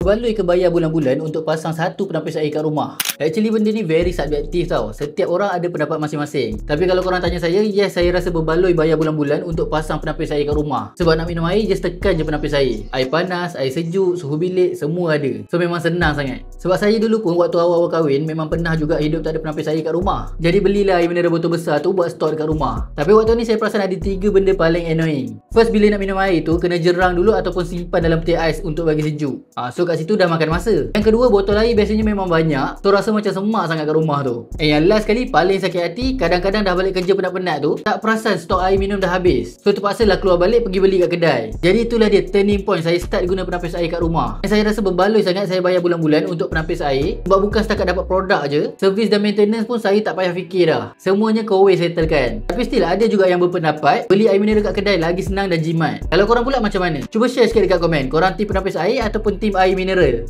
Berbaloi ke bayar bulan-bulan untuk pasang satu penapis air kat rumah? Actually benda ni very subjektif tau. Setiap orang ada pendapat masing-masing. Tapi kalau korang tanya saya, yes, saya rasa berbaloi bayar bulan-bulan untuk pasang penapis air kat rumah. Sebab nak minum air, just tekan je penapis air. Air panas, air sejuk, suhu bilik, semua ada. So memang senang sangat. Sebab saya dulu pun waktu awal-awal kahwin, memang pernah juga hidup tak ada penapis air kat rumah. Jadi belilah air mineral botol besar tu buat stok dekat rumah. Tapi waktu ni saya perasan ada 3 benda paling annoying. First, bila nak minum air tu, kena jerang dulu ataupun simpan dalam peti ais untuk bagi sejuk. So kat situ dah makan masa. Yang kedua, botol air biasanya memang banyak. So rasa macam semak sangat kat rumah tu. Yang last kali paling sakit hati, kadang-kadang dah balik kerja penat-penat tu, tak perasan stok air minum dah habis. So terpaksalah keluar balik pergi beli kat kedai. Jadi itulah dia turning point saya start guna penapis air kat rumah. Dan saya rasa berbaloi sangat saya bayar bulan-bulan untuk penapis air. Sebab bukan setakat dapat produk je, servis dan maintenance pun saya tak payah fikir dah. Semuanya always settlekan. Tapi still ada juga yang berpendapat beli air mineral kat kedai lagi senang dan jimat. Kalau korang pula macam mana? Cuba share sikit dekat komen. Korang tim penapis air ataupun tim air mineral?